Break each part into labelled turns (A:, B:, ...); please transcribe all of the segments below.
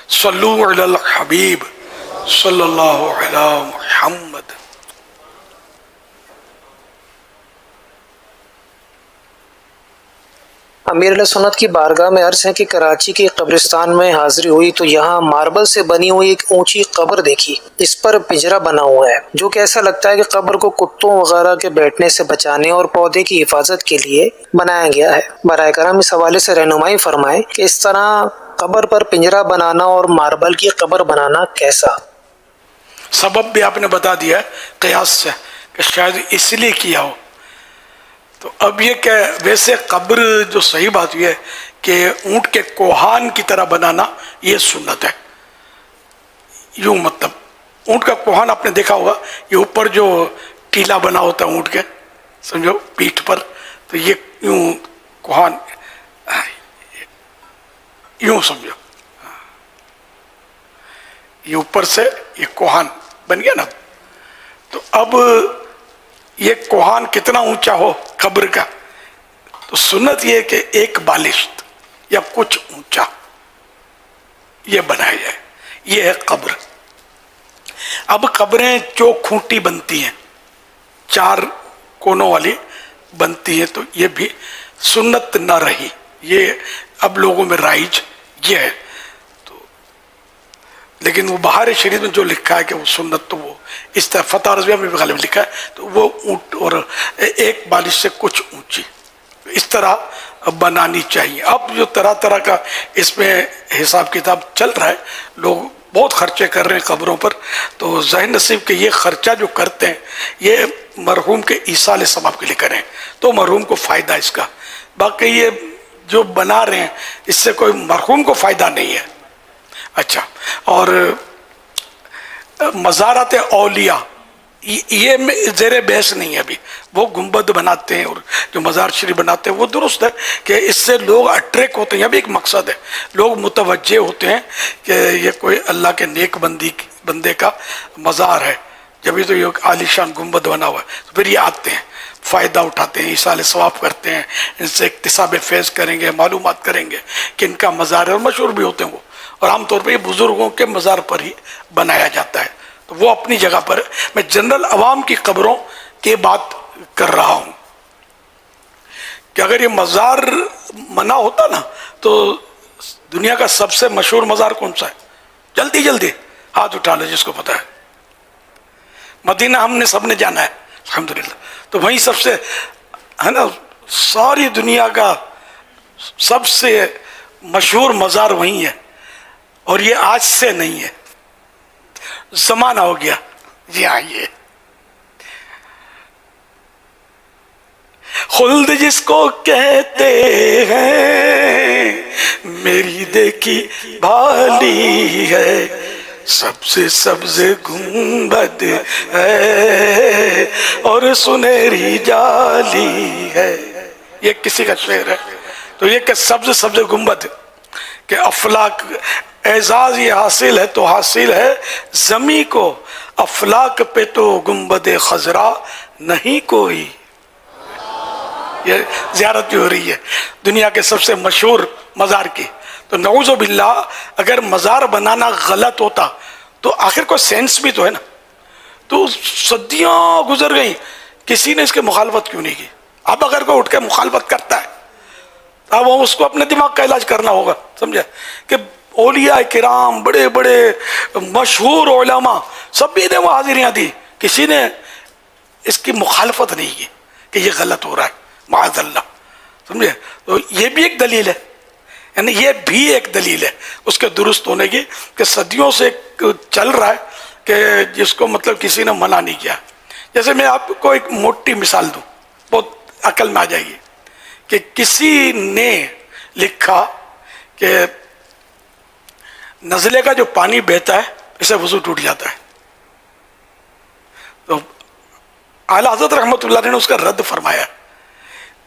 A: صلو علی الحبیب صلی اللہ علی محمد۔
B: امیر علیہ سنت کی بارگاہ میں عرض ہے کہ کراچی کے قبرستان میں حاضری ہوئی تو یہاں ماربل سے بنی ہوئی ایک اونچی قبر دیکھی، اس پر پنجرا بنا ہوا ہے جو کہ ایسا لگتا ہے کہ قبر کو کتوں وغیرہ کے بیٹھنے سے بچانے اور پودے کی حفاظت کے لیے بنایا گیا ہے۔ براہ کرم اس حوالے سے رہنمائی فرمائیں کہ اس طرح قبر پر پنجرا بنانا اور ماربل کی قبر بنانا کیسا؟
A: سبب بھی آپ نے بتا دیا ہے قیاس سے کہ شاید اس لیے کیا ہو۔ تو اب یہ کہ ویسے قبر جو صحیح بات یہ ہے کہ اونٹ کے کوہان کی طرح بنانا یہ سنت ہے۔ یوں مطلب اونٹ کا کوہان آپ نے دیکھا ہوگا، یہ اوپر جو ٹیلا بنا ہوتا ہے اونٹ کے، سمجھو پیٹھ پر، تو یہ یوں کوہان یوں سمجھو، یہ اوپر سے یہ کوہان بن گیا نا۔ تو اب یہ کوہان کتنا اونچا ہو قبر کا، تو سنت یہ ہے کہ ایک بالشت یا کچھ اونچا یہ بنایا جائے، یہ ہے قبر۔ اب قبریں جو کھوٹی بنتی ہیں، چار کونوں والی بنتی ہیں، تو یہ بھی سنت نہ رہی، یہ اب لوگوں میں رائج یہ ہے۔ لیکن وہ بہار شریف میں جو لکھا ہے کہ وہ سنت، تو وہ اس طرح فتح رضویہ میں بھی غالب لکھا ہے، تو وہ اونٹ اور ایک بالش سے کچھ اونچی اس طرح بنانی چاہیے۔ اب جو طرح طرح کا اس میں حساب کتاب چل رہا ہے، لوگ بہت خرچے کر رہے ہیں قبروں پر، تو ذہن نصیب کہ یہ خرچہ جو کرتے ہیں یہ مرحوم کے ایصال ثواب کے لیے کریں تو مرحوم کو فائدہ اس کا، باقی یہ جو بنا رہے ہیں اس سے کوئی مرحوم کو فائدہ نہیں ہے۔ اچھا، اور مزارات اولیاء یہ زیر بحث نہیں ہے ابھی، وہ گنبد بناتے ہیں اور جو مزار شریف بناتے ہیں وہ درست ہے کہ اس سے لوگ اٹریکٹ ہوتے ہیں، یہ بھی ایک مقصد ہے، لوگ متوجہ ہوتے ہیں کہ یہ کوئی اللہ کے نیک بندے کا مزار ہے، جبھی تو یہ عالی شان گنبد بنا ہوا ہے، تو پھر یہ آتے ہیں، فائدہ اٹھاتے ہیں، ایصال ثواب کرتے ہیں، ان سے اکتساب فیض کریں گے، معلومات کریں گے کہ ان کا مزار ہے، اور مشہور بھی ہوتے ہیں وہ، اور عام طور پہ یہ بزرگوں کے مزار پر ہی بنایا جاتا ہے، تو وہ اپنی جگہ پر۔ میں جنرل عوام کی قبروں کی بات کر رہا ہوں کہ اگر یہ مزار منع ہوتا نا تو دنیا کا سب سے مشہور مزار کون سا ہے؟ جلدی جلدی ہاتھ اٹھا لے جس کو پتا ہے۔ مدینہ ہم نے سب نے جانا ہے الحمدللہ، تو وہیں سب سے ہے نا، ساری دنیا کا سب سے مشہور مزار وہیں ہے، اور یہ آج سے نہیں ہے، زمانہ ہو گیا۔ جی ہاں، یہ خلد جس کو کہتے ہیں میری دیکھی بھالی ہے، سب سے سبز گنبد ہے اور سنہری جالی ہے۔ یہ کسی کا شعر ہے، تو یہ کہ سبز سبز گنبد کہ افلاک اعزاز یہ حاصل ہے تو حاصل ہے زمیں کو، افلاک پہ تو گنبد خضرا نہیں کوئی۔ یہ زیارت جو ہو رہی ہے دنیا کے سب سے مشہور مزار کی، تو نعوذ باللہ اگر مزار بنانا غلط ہوتا تو آخر کوئی سینس بھی تو ہے نا، تو صدیاں گزر گئیں، کسی نے اس کے مخالفت کیوں نہیں کی؟ اب اگر کوئی اٹھ کے مخالفت کرتا ہے اب اس کو اپنے دماغ کا علاج کرنا ہوگا، سمجھے کہ اولیاء کرام بڑے بڑے مشہور علماء سب بھی نے وہ حاضریاں دی، کسی نے اس کی مخالفت نہیں کی کہ یہ غلط ہو رہا ہے معاذ اللہ، سمجھے؟ تو یہ بھی ایک دلیل ہے، یعنی یہ بھی ایک دلیل ہے اس کے درست ہونے کی کہ صدیوں سے چل رہا ہے کہ جس کو مطلب کسی نے منع نہیں کیا۔ جیسے میں آپ کو ایک موٹی مثال دوں، بہت عقل میں آ جائے گی، کہ کسی نے لکھا کہ نزلے کا جو پانی بہتا ہے اسے وضو ٹوٹ جاتا ہے، تو اعلیٰ حضرت رحمۃ اللہ نے اس کا رد فرمایا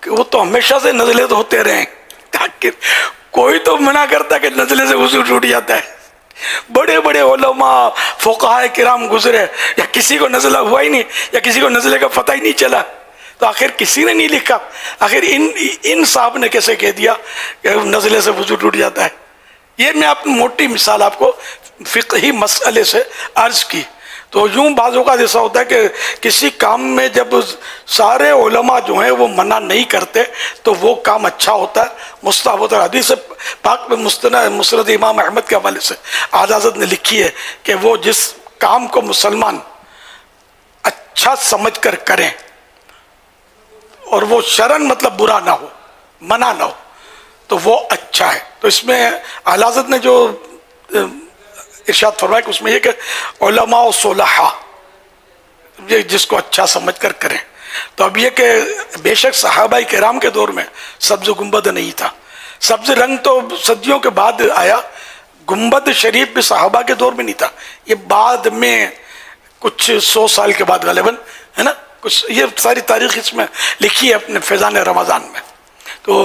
A: کہ وہ تو ہمیشہ سے نزلے تو ہوتے رہے، تاکہ کوئی تو منع کرتا کہ نزلے سے وضو ٹوٹ جاتا ہے، بڑے بڑے علماء فقہاء کرام گزرے، یا کسی کو نزلہ ہوا ہی نہیں، یا کسی کو نزلے کا پتہ ہی نہیں چلا، تو آخر کسی نے نہیں لکھا، آخر ان صاحب نے کیسے کہہ دیا کہ نزلے سے وضو ٹوٹ جاتا ہے؟ یہ میں اپنی موٹی مثال آپ کو فقہی مسئلے سے عرض کی. تو یوں بعض اوقات ایسا ہوتا ہے کہ کسی کام میں جب سارے علماء جو ہیں وہ منع نہیں کرتے تو وہ کام اچھا ہوتا ہے، مستحب ہوتا ہے. حدیث پاک میں مسند امام احمد کے حوالے سے اعلیٰ حضرت نے لکھی ہے کہ وہ جس کام کو مسلمان اچھا سمجھ کر کریں اور وہ شرعاً مطلب برا نہ ہو، منع نہ ہو، تو وہ اچھا ہے. تو اس میں اعلیٰ حضرت نے جو ارشاد فرمایا کہ اس میں یہ کہ علماء و صلحاء جس کو اچھا سمجھ کر کریں. تو اب یہ کہ بے شک صحابہ کرام کے دور میں سبز گنبد نہیں تھا، سبز رنگ تو صدیوں کے بعد آیا، گنبد شریف بھی صحابہ کے دور میں نہیں تھا، یہ بعد میں کچھ 100 سال کے بعد غالباً ہے نا، کچھ یہ ساری تاریخ اس میں لکھی ہے اپنے فیضان رمضان میں. تو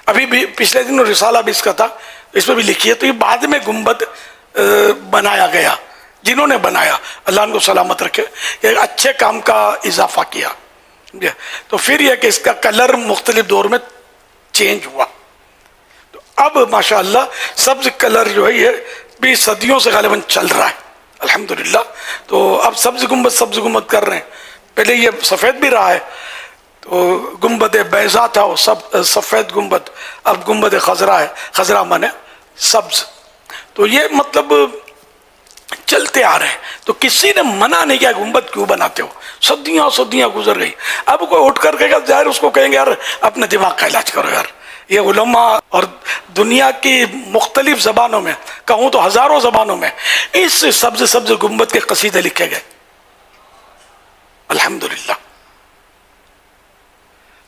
A: ابھی بھی پچھلے دن رسالہ بھی اس کا تھا، اس میں بھی لکھی ہے. تو یہ بعد میں گنبد بنایا گیا، جنہوں نے بنایا اللہ ان کو سلامت رکھے، یہ اچھے کام کا اضافہ کیا. تو پھر یہ کہ اس کا کلر مختلف دور میں چینج ہوا. تو اب ماشاءاللہ سبز کلر جو ہے یہ بھی صدیوں سے غالباً چل رہا ہے الحمدللہ. تو اب سبز گنبد کر رہے ہیں. پہلے یہ سفید بھی رہا ہے، تو گنبد بیضا تھا وہ سفید گنبد، اب گنبد خضرا ہے، خضرا مانے سبز. تو یہ مطلب چلتے آ رہے ہیں. تو کسی نے منع نہیں کیا گنبد کیوں بناتے ہو، صدیاں گزر گئی. اب کوئی اٹھ کر کہے گا ظاہر اس کو کہیں گے یار اپنے دماغ کا علاج کرو یار. یہ علماء اور دنیا کی مختلف زبانوں میں، کہوں تو ہزاروں زبانوں میں، اس سبز گنبد کے قصیدے لکھے گئے الحمدللہ.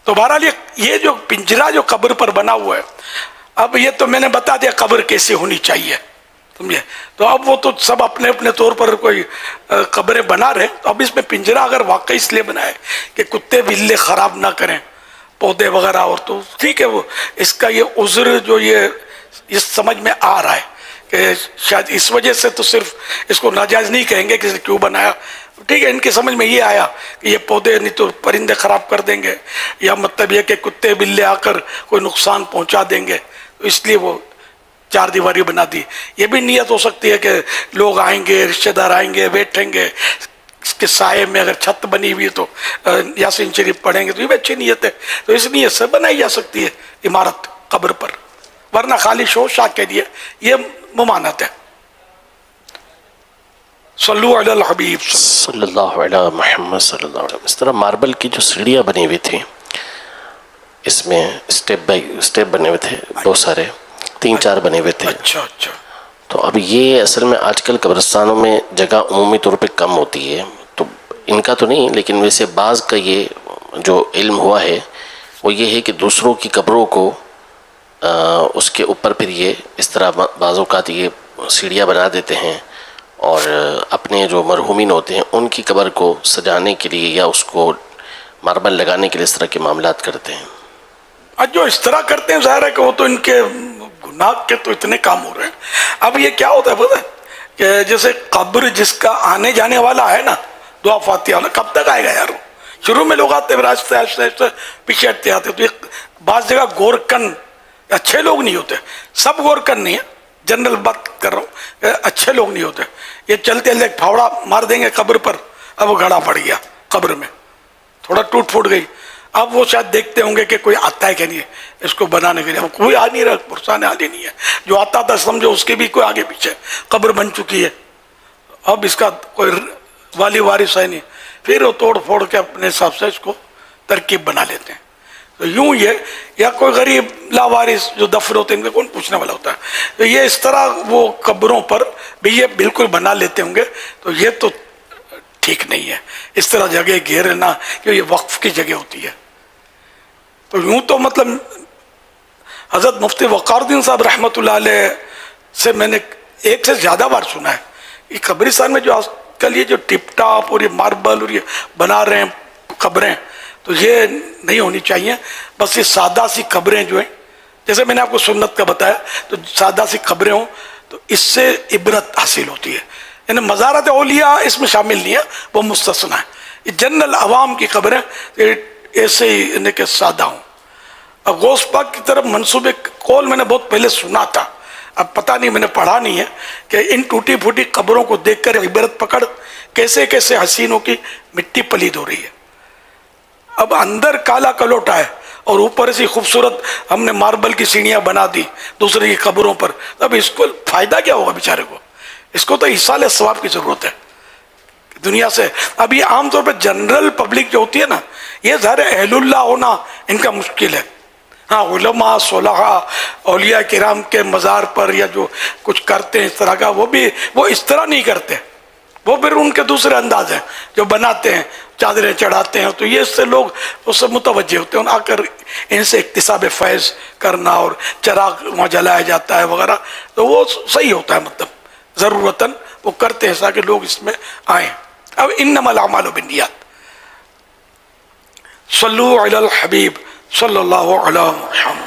A: تو بہرحال یہ جو پنجرا جو قبر پر بنا ہوا ہے، اب یہ تو میں نے بتا دیا قبر کیسی ہونی چاہیے، سمجھے. تو اب وہ تو سب اپنے اپنے طور پر کوئی قبریں بنا رہے. تو اب اس میں پنجرا اگر واقعی اس لیے بنا ہے کہ کتے بلے خراب نہ کریں پودے وغیرہ، اور تو ٹھیک ہے، وہ اس کا یہ عذر جو یہ سمجھ میں آ رہا ہے کہ شاید اس وجہ سے تو صرف اس کو ناجائز نہیں کہیں گے کہ کیوں بنایا. ٹھیک ہے، ان کی سمجھ میں یہ آیا کہ یہ پودے نہیں تو پرندے خراب کر دیں گے، یا مطلب یہ کہ کتے بلے آ کر کوئی نقصان پہنچا دیں گے، تو اس لیے وہ 4 دیواری بنا دی. یہ بھی نیت ہو سکتی ہے کہ لوگ آئیں گے، رشتہ دار آئیں گے، بیٹھیں گے اس کے سائے میں، اگر چھت بنی ہوئی ہے تو یاسین شریف پڑھیں گے، تو یہ بھی اچھی نیت ہے. تو اس نیت سے بنائی جا سکتی ہے عمارت قبر پر، ورنہ خالی شو شاہ کے لیے یہ ممانعت ہے. صلو علی الحبیب
C: صلی اللہ علیہ محمد صلی اللہ علیہ وسلم. اس طرح ماربل کی جو سیڑھیاں بنی ہوئی تھیں، اس میں اسٹیپ بائی اسٹیپ بنے ہوئے تھے، بہت سارے 3-4 بنے ہوئے تھے.
A: اچھا.
C: تو اب یہ اصل میں آج کل قبرستانوں میں جگہ عمومی طور پہ کم ہوتی ہے، تو ان کا تو نہیں، لیکن ویسے بعض کا یہ جو علم ہوا ہے وہ یہ ہے کہ دوسروں کی قبروں کو اس کے اوپر پھر یہ اس طرح بعض اوقات یہ سیڑھیاں بنا دیتے ہیں، اور اپنے جو مرحومین ہوتے ہیں ان کی قبر کو سجانے کے لیے یا اس کو ماربل لگانے کے لیے اس طرح کے معاملات کرتے ہیں.
A: جو اس طرح کرتے ہیں ظاہر ہے کہ وہ تو ان کے گناہ کے تو اتنے کام ہو رہے ہیں. اب یہ کیا ہوتا ہے پتہ ہے کہ جیسے قبر جس کا آنے جانے والا ہے نا، دعا فاتحہ والا، کب تک آئے گا یار؟ شروع میں لوگ آتے ہیں، آہستہ پیچھے ہٹتے آتے. تو بعض جگہ گورکن اچھے لوگ نہیں ہوتے، سب گورکن نہیں ہے، جنرل بات کر رہا ہوں کہ اچھے لوگ نہیں ہوتے. یہ چلتے ایک پھاوڑا مار دیں گے قبر پر، اب وہ گھڑا پڑ گیا قبر میں، تھوڑا ٹوٹ پھوٹ گئی. اب وہ شاید دیکھتے ہوں گے کہ کوئی آتا ہے کہ نہیں اس کو بنانے کے لیے. اب کوئی آ نہیں رہا، پرسان آ نہیں ہے. جو آتا تھا سمجھو اس کے بھی کوئی آگے پیچھے قبر بن چکی ہے، اب اس کا کوئی والی وارث ہے نہیں. پھر وہ توڑ پھوڑ کے اپنے حساب سے اس کو ترکیب بنا لیتے ہیں. تو یوں یہ، یا کوئی غریب لاوارث جو دفن ہوتے ہیں ان کو کون پوچھنے والا ہوتا ہے. تو یہ اس طرح وہ قبروں پر بھی یہ بالکل بنا لیتے ہوں گے. تو یہ تو ٹھیک نہیں ہے اس طرح جگہ گھیرنا، کہ یہ وقف کی جگہ ہوتی ہے. تو یوں تو مطلب حضرت مفتی وقار الدین صاحب رحمۃ اللہ علیہ سے میں نے ایک سے زیادہ بار سنا ہے، یہ قبرستان میں جو آج کل یہ جو ٹپ ٹاپ اور یہ ماربل اور یہ بنا رہے ہیں قبریں، تو یہ نہیں ہونی چاہیے. بس یہ سادہ سی قبریں جو ہیں، جیسے میں نے آپ کو سنت کا بتایا، تو سادہ سی قبریں ہوں تو اس سے عبرت حاصل ہوتی ہے. یعنی مزارت اولیاء اس میں شامل نہیں ہے، وہ مستثنا ہے. یہ جنرل عوام کی قبریں ایسے ہی کہ سادہ ہوں. اب غوث پاک کی طرف منسوب ایک قول میں نے بہت پہلے سنا تھا، اب پتہ نہیں، میں نے پڑھا نہیں ہے کہ ان ٹوٹی پھوٹی قبروں کو دیکھ کر عبرت پکڑ کیسے کیسے حسینوں کی مٹی پلید ہو رہی ہے. اب اندر کالا کلوٹا ہے اور اوپر سے خوبصورت ہم نے ماربل کی سیڑھیاں بنا دی دوسرے کی قبروں پر. اب اس کو فائدہ کیا ہوگا بیچارے کو؟ اس کو تو ایصال ثواب کی ضرورت ہے دنیا سے. اب یہ عام طور پہ جنرل پبلک جو ہوتی ہے نا، یہ ظاہر اہل اللہ ہونا ان کا مشکل ہے. ہاں علماء صلحاء اولیاء کرام کے مزار پر یا جو کچھ کرتے ہیں اس طرح کا، وہ اس طرح نہیں کرتے. وہ پھر ان کے دوسرے انداز ہیں جو بناتے ہیں، چادریں چڑھاتے ہیں، تو یہ اس سے لوگ اس سے متوجہ ہوتے ہیں. آ کر ان سے اکتساب فیض کرنا اور چراغ وہاں جلایا جاتا ہے وغیرہ، تو وہ صحیح ہوتا ہے. مطلب ضرورتاً وہ کرتے ہیں تاکہ لوگ اس میں آئیں. اب انما الاعمال بالنیات. صلو علی الحبیب صلی اللہ علیہ محمد.